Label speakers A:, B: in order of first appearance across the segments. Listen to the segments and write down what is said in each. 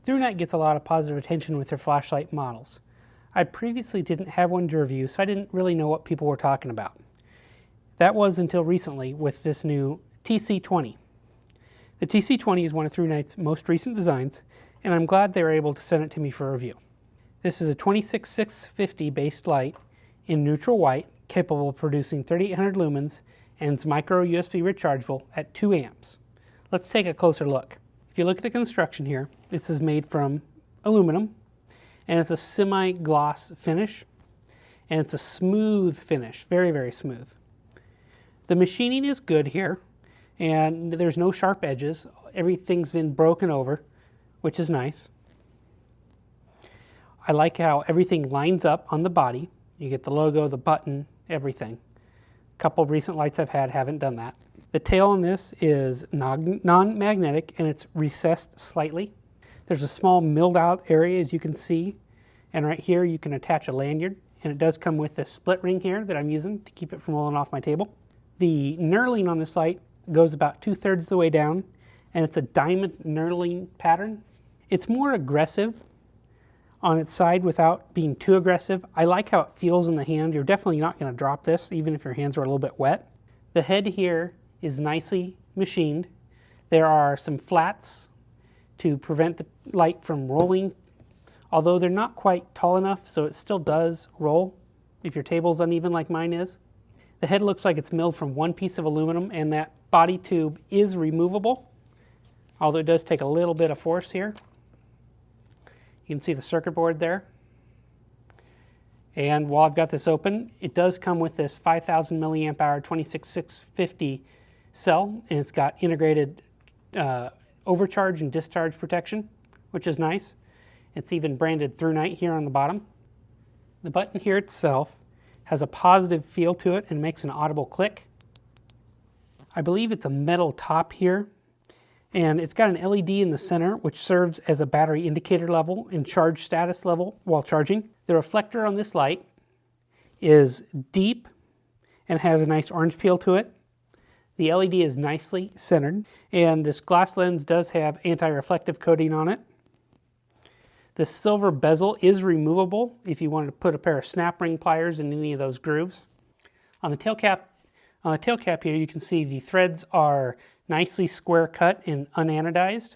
A: Thrunite gets a lot of positive attention with their flashlight models. I previously didn't have one to review, so I didn't really know what people were talking about. That was until recently with this new TC20. The TC20 is one of Thrunite's most recent designs, and I'm glad they were able to send it to me for review. This is a 26650 based light in neutral white, capable of producing 3800 lumens, and it's micro USB rechargeable at 2 amps. Let's take a closer look. If you look at the construction here, this is made from aluminum, and it's a semi-gloss finish, and it's a smooth finish, very, very smooth. The machining is good here, and there's no sharp edges. Everything's been broken over, which is nice. I like how everything lines up on the body. You get the logo, the button, everything. A couple of recent lights I've had haven't done that. The tail on this is non-magnetic, and it's recessed slightly. There's a small milled out area, as you can see, and right here you can attach a lanyard, and it does come with this split ring here that I'm using to keep it from rolling off my table. The knurling on this light goes about 2/3 of the way down, and it's a diamond knurling pattern. It's more aggressive on its side without being too aggressive. I like how it feels in the hand. You're definitely not going to drop this, even if your hands are a little bit wet. The head here is nicely machined. There are some flats to prevent the light from rolling, although they're not quite tall enough, so it still does roll if your table's uneven like mine is. The head looks like it's milled from one piece of aluminum, and that body tube is removable, although it does take a little bit of force here. You can see the circuit board there. And while I've got this open, it does come with this 5000 milliamp hour 26650 cell, and it's got integrated overcharge and discharge protection, which is nice. It's even branded Thrunite here on the bottom. The button here itself has a positive feel to it and makes an audible click. I believe it's a metal top here, and it's got an LED in the center which serves as a battery indicator level and charge status level while charging. The reflector on this light is deep and has a nice orange peel to it. The LED is nicely centered, and this glass lens does have anti-reflective coating on it. The silver bezel is removable if you wanted to put a pair of snap ring pliers in any of those grooves. On the tail cap here, you can see the threads are nicely square cut and unanodized,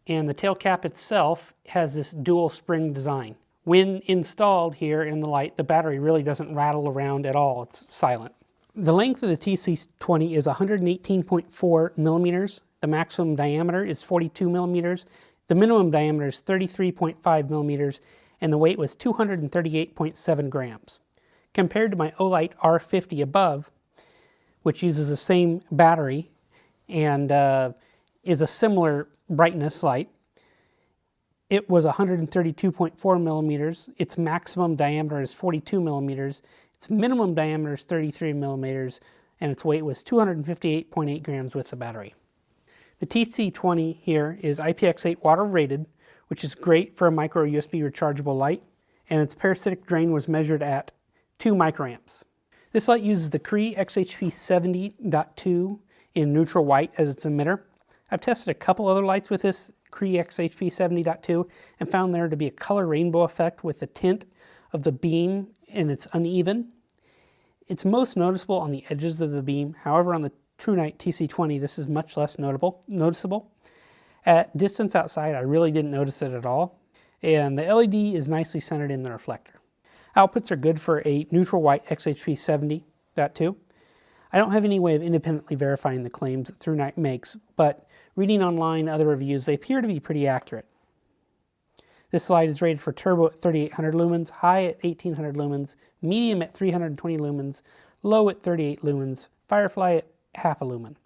A: and the tail cap itself has this dual spring design. When installed here in the light, the battery really doesn't rattle around at all. It's silent. The length of the TC20 is 118.4 millimeters. The maximum diameter is 42 millimeters. The minimum diameter is 33.5 millimeters, and the weight was 238.7 grams. Compared to my Olight R50 above, which uses the same battery and is a similar brightness light, it was 132.4 millimeters. Its maximum diameter is 42 millimeters. Its minimum diameter is 33 millimeters, and its weight was 258.8 grams with the battery. The TC20 here is IPX8 water rated, which is great for a micro USB rechargeable light, and its parasitic drain was measured at 2 microamps. This light uses the Cree XHP70.2 in neutral white as its emitter. I've tested a couple other lights with this Cree XHP70.2 and found there to be a color rainbow effect with the tint of the beam, and it's uneven. It's most noticeable on the edges of the beam. However, on the Thrunite TC20, this is much less noticeable. At distance outside, I really didn't notice it at all. And the LED is nicely centered in the reflector. Outputs are good for a neutral white XHP70.2. I don't have any way of independently verifying the claims that Thrunite makes, but reading online other reviews, they appear to be pretty accurate. This light is rated for turbo at 3800 lumens, high at 1800 lumens, medium at 320 lumens, low at 38 lumens, firefly at half a lumen.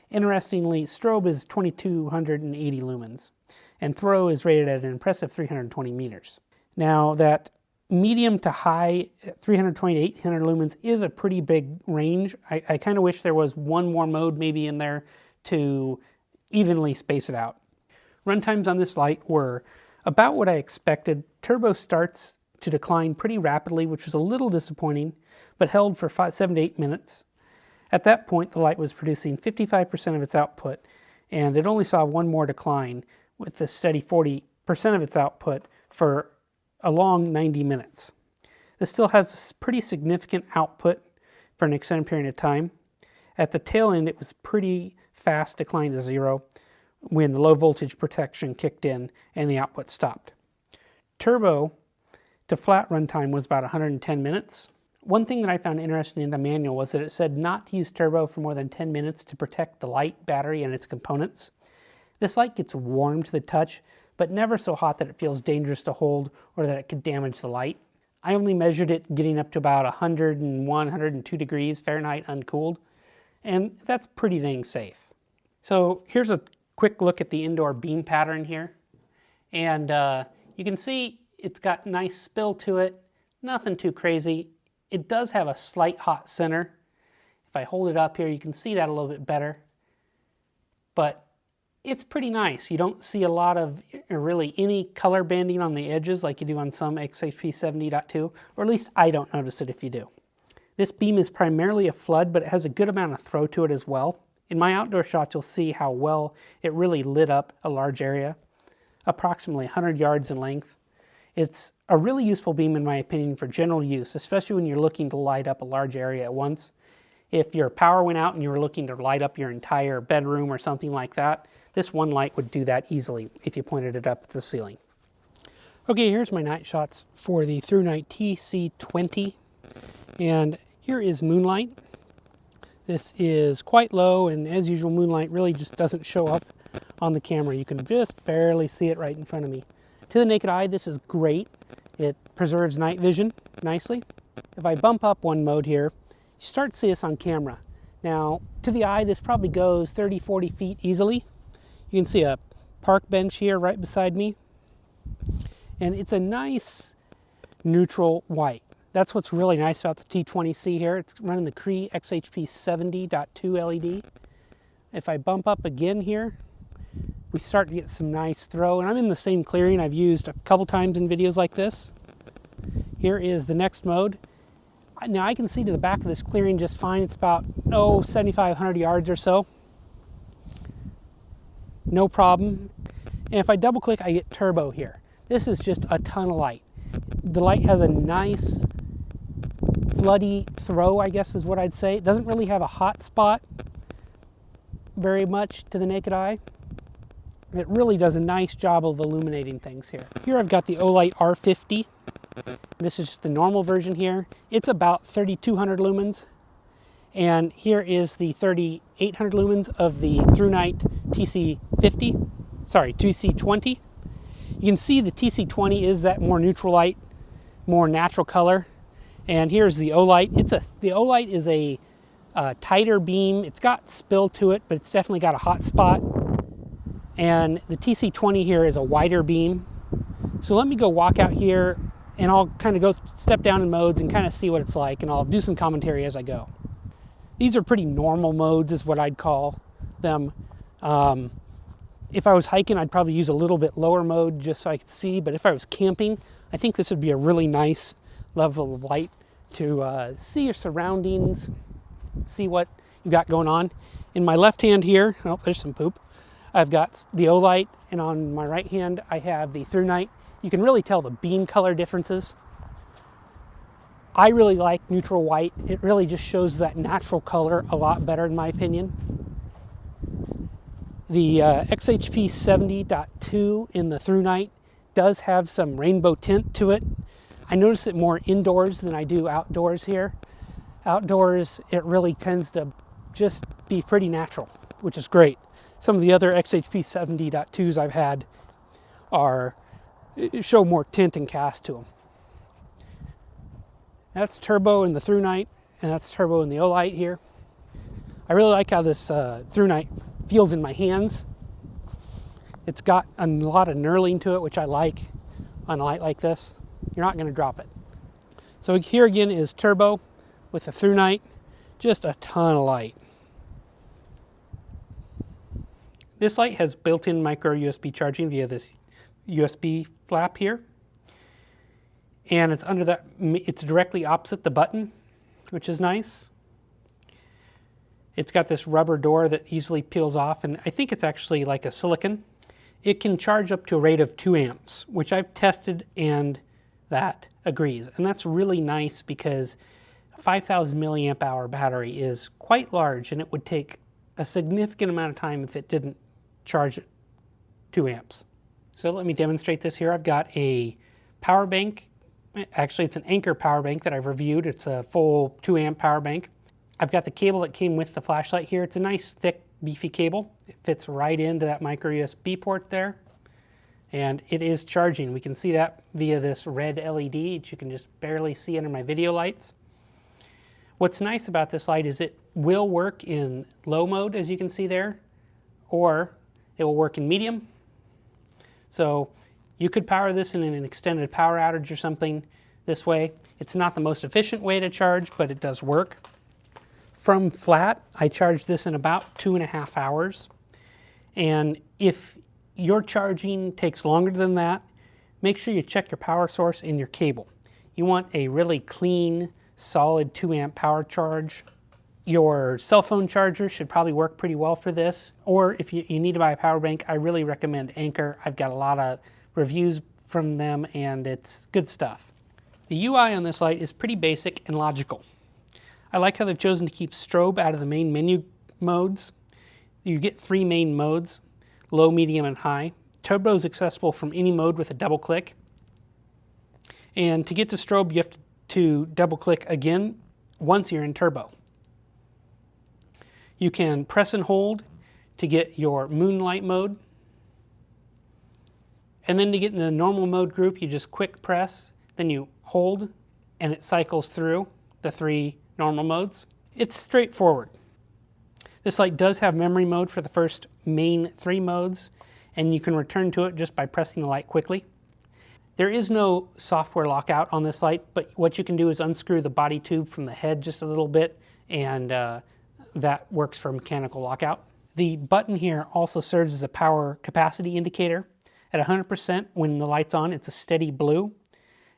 A: Interestingly, strobe is 2280 lumens, and throw is rated at an impressive 320 meters. Now that medium to high at 320 to 800 lumens is a pretty big range. I kind of wish there was one more mode maybe in there to evenly space it out. Runtimes on this light were about what I expected. Turbo starts to decline pretty rapidly, which was a little disappointing, but held for 7 to 8 minutes. At that point, the light was producing 55% of its output, and it only saw one more decline with the steady 40 of its output for a long 90 minutes. This still has a pretty significant output for an extended period of time. At the tail end, it was pretty fast decline to 0 when the low voltage protection kicked in and the output stopped. Turbo to flat runtime was about 110 minutes. One thing that I found interesting in the manual was that it said not to use turbo for more than 10 minutes to protect the light, battery, and its components. This light gets warm to the touch, but never so hot that it feels dangerous to hold or that it could damage the light. I only measured it getting up to about 101, 102 degrees Fahrenheit uncooled, and that's pretty dang safe. So here's a quick look at the indoor beam pattern here, and you can see it's got nice spill to it, nothing too crazy. It does have a slight hot center. If I hold it up here, you can see that a little bit better, but it's pretty nice. You don't see a lot of, or really any color banding on the edges like you do on some XHP70.2, or at least I don't notice it if you do. This beam is primarily a flood, but it has a good amount of throw to it as well. In my outdoor shots, you'll see how well it really lit up a large area, approximately 100 yards in length. It's a really useful beam in my opinion for general use, especially when you're looking to light up a large area at once. If your power went out and you were looking to light up your entire bedroom or something like that, this one light would do that easily if you pointed it up at the ceiling. Okay, here's my night shots for the Thrunite TC20. And here is Moonlight. This is quite low, and as usual, Moonlight really just doesn't show up on the camera. You can just barely see it right in front of me. To the naked eye, this is great. It preserves night vision nicely. If I bump up one mode here, you start to see this on camera. Now, to the eye, this probably goes 30, 40 feet easily. You can see a park bench here right beside me. And it's a nice neutral white. That's what's really nice about the T20C here. It's running the Cree XHP70.2 LED. If I bump up again here, we start to get some nice throw. And I'm in the same clearing I've used a couple times in videos like this. Here is the next mode. Now I can see to the back of this clearing just fine. It's about, 7,500 yards or so. No problem. And if I double click, I get turbo here. This is just a ton of light. The light has a nice floody throw, I guess is what I'd say. It doesn't really have a hot spot very much to the naked eye. It really does a nice job of illuminating things here. Here I've got the Olight R50. This is just the normal version here. It's about 3,200 lumens. And here is the 3,800 lumens of the Thrunite TC20. You can see the TC20 is that more neutral light, more natural color. And here's the Olight. The Olight is a tighter beam. It's got spill to it, but it's definitely got a hot spot. And the TC20 here is a wider beam. So let me go walk out here and I'll kind of go step down in modes and kind of see what it's like, and I'll do some commentary as I go. These are pretty normal modes is what I'd call them. If I was hiking, I'd probably use a little bit lower mode just so I could see, but if I was camping, I think this would be a really nice level of light to see your surroundings, see what you got going on. In my left hand here, oh, there's some poop. I've got the Olight, and on my right hand, I have the Thrunite. You can really tell the beam color differences. I really like neutral white. It really just shows that natural color a lot better in my opinion. The XHP70.2 in the Thrunite does have some rainbow tint to it. I notice it more indoors than I do outdoors here. Outdoors, it really tends to just be pretty natural, which is great. Some of the other XHP70.2s I've had show more tint and cast to them. That's turbo in the Thrunite, and that's turbo in the Olight here. I really like how this Thrunite feels in my hands. It's got a lot of knurling to it, which I like on a light like this. You're not going to drop it. So here again is turbo with the Thrunite. Just a ton of light. This light has built-in micro USB charging via this USB flap here. And it's under that, it's directly opposite the button, which is nice. It's got this rubber door that easily peels off, and I think it's actually like a silicone. It can charge up to a rate of 2 amps, which I've tested and that agrees. And that's really nice because a 5,000 milliamp hour battery is quite large and it would take a significant amount of time if it didn't charge at 2 amps. So let me demonstrate this here. I've got a power bank. Actually, it's an Anker power bank that I've reviewed. It's a full 2 amp power bank. I've got the cable that came with the flashlight here. It's a nice, thick, beefy cable. It fits right into that micro USB port there. And it is charging. We can see that via this red LED, which you can just barely see under my video lights. What's nice about this light is it will work in low mode, as you can see there, or it will work in medium. So you could power this in an extended power outage or something this way. It's not the most efficient way to charge, but it does work. From flat, I charge this in about 2.5 hours. And if your charging takes longer than that, make sure you check your power source and your cable. You want a really clean, solid 2 amp power charge. Your cell phone charger should probably work pretty well for this. Or if you need to buy a power bank, I really recommend Anker. I've got a lot of reviews from them and it's good stuff. The UI on this light is pretty basic and logical. I like how they've chosen to keep strobe out of the main menu modes. You get 3 main modes, low, medium, and high. Turbo is accessible from any mode with a double click. And to get to strobe, you have to double click again once you're in turbo. You can press and hold to get your Moonlight mode. And then to get in the normal mode group, you just quick press, then you hold, and it cycles through the 3 normal modes. It's straightforward. This light does have memory mode for the first main 3 modes, and you can return to it just by pressing the light quickly. There is no software lockout on this light, but what you can do is unscrew the body tube from the head just a little bit, and that works for mechanical lockout. The button here also serves as a power capacity indicator. At 100%, when the light's on, it's a steady blue.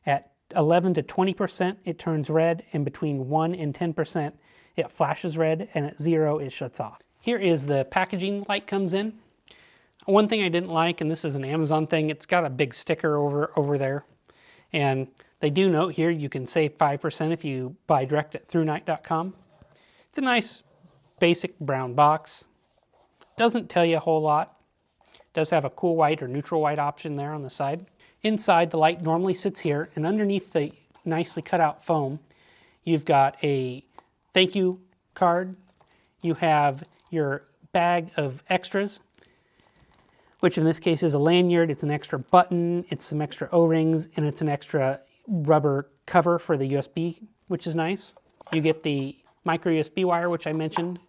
A: At 11 to 20%, it turns red, and between 1 and 10%, it flashes red, and at 0, it shuts off. Here is the packaging the light comes in. One thing I didn't like, and this is an Amazon thing, it's got a big sticker over there. And they do note here you can save 5% if you buy direct at Thrunite.com. It's a nice, basic brown box. Doesn't tell you a whole lot. Does have a cool white or neutral white option there on the side. Inside, the light normally sits here, and underneath the nicely cut out foam, you've got a thank you card. You have your bag of extras, which in this case is a lanyard. It's an extra button, it's some extra O-rings, and it's an extra rubber cover for the USB, which is nice. You get the micro USB wire, which I mentioned,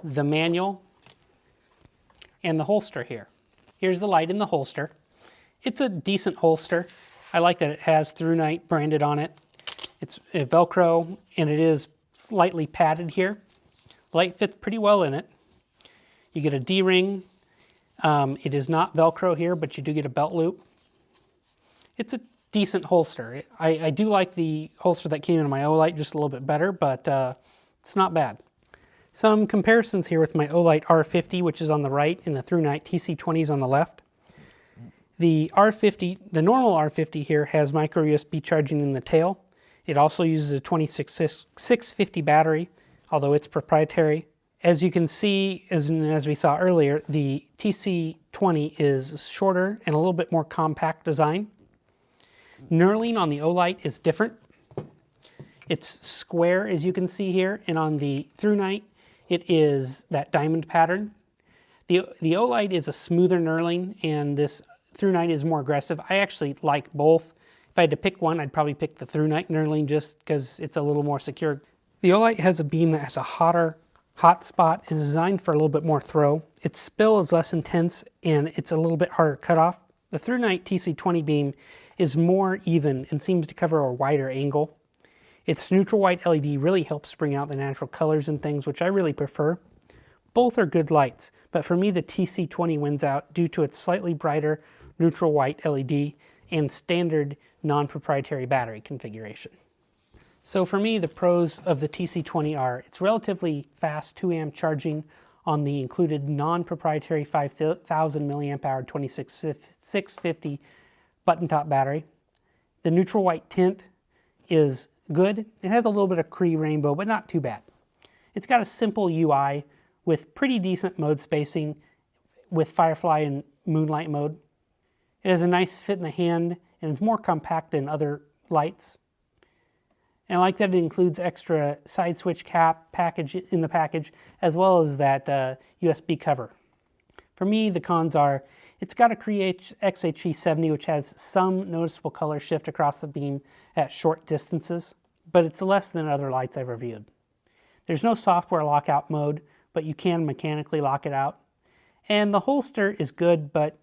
A: the manual, and the holster here. Here's the light in the holster. It's a decent holster. I like that it has Thrunite branded on it. It's Velcro, and it is slightly padded here. Light fits pretty well in it. You get a D-ring. It is not Velcro here, but you do get a belt loop. It's a decent holster. I do like the holster that came in my Olight just a little bit better, but it's not bad. Some comparisons here with my Olight R50, which is on the right, and the Thrunite TC20 is on the left. The R50, the normal R50 here has micro USB charging in the tail. It also uses a 26650 battery, although it's proprietary. As you can see, as we saw earlier, the TC20 is shorter and a little bit more compact design. Knurling on the Olight is different. It's square, as you can see here, and on the Thrunite, it is that diamond pattern. The Olight is a smoother knurling, and this Thrunite is more aggressive. I actually like both. If I had to pick one, I'd probably pick the Thrunite knurling just because it's a little more secure. The Olight has a beam that has a hot spot and is designed for a little bit more throw. Its spill is less intense and it's a little bit harder to cut off. The Thrunite TC20 beam is more even and seems to cover a wider angle. Its neutral white LED really helps bring out the natural colors and things, which I really prefer. Both are good lights, but for me the TC20 wins out due to its slightly brighter neutral white LED and standard non-proprietary battery configuration. So for me, the pros of the TC20 are it's relatively fast 2 amp charging on the included non-proprietary 5000 milliamp hour 26650 button top battery. The neutral white tint is good. It has a little bit of Cree rainbow, but not too bad. It's got a simple UI with pretty decent mode spacing with Firefly and Moonlight mode. It has a nice fit in the hand and it's more compact than other lights. And I like that it includes extra side switch cap package in the package, as well as that USB cover. For me, the cons are, it's got a Cree XHV70, which has some noticeable color shift across the beam at short distances, but it's less than other lights I've reviewed. There's no software lockout mode, but you can mechanically lock it out. And the holster is good, but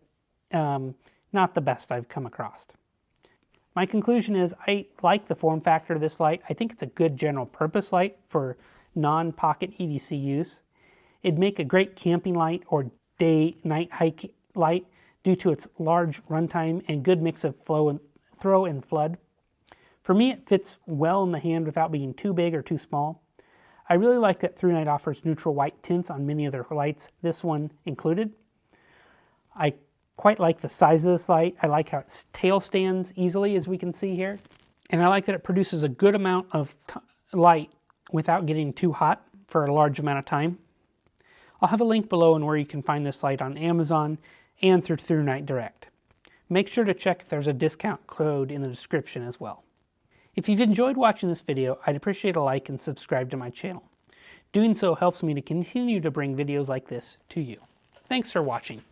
A: not the best I've come across. My conclusion is I like the form factor of this light. I think it's a good general purpose light for non-pocket EDC use. It'd make a great camping light or day-night hike light due to its large runtime and good mix of throw and flood. For me, it fits well in the hand without being too big or too small. I really like that Thrunite offers neutral white tints on many of their lights, this one included. I quite like the size of this light. I like how its tail stands easily, as we can see here. And I like that it produces a good amount of light without getting too hot for a large amount of time. I'll have a link below on where you can find this light on Amazon and through Thrunite Direct. Make sure to check if there's a discount code in the description as well. If you've enjoyed watching this video, I'd appreciate a like and subscribe to my channel. Doing so helps me to continue to bring videos like this to you. Thanks for watching.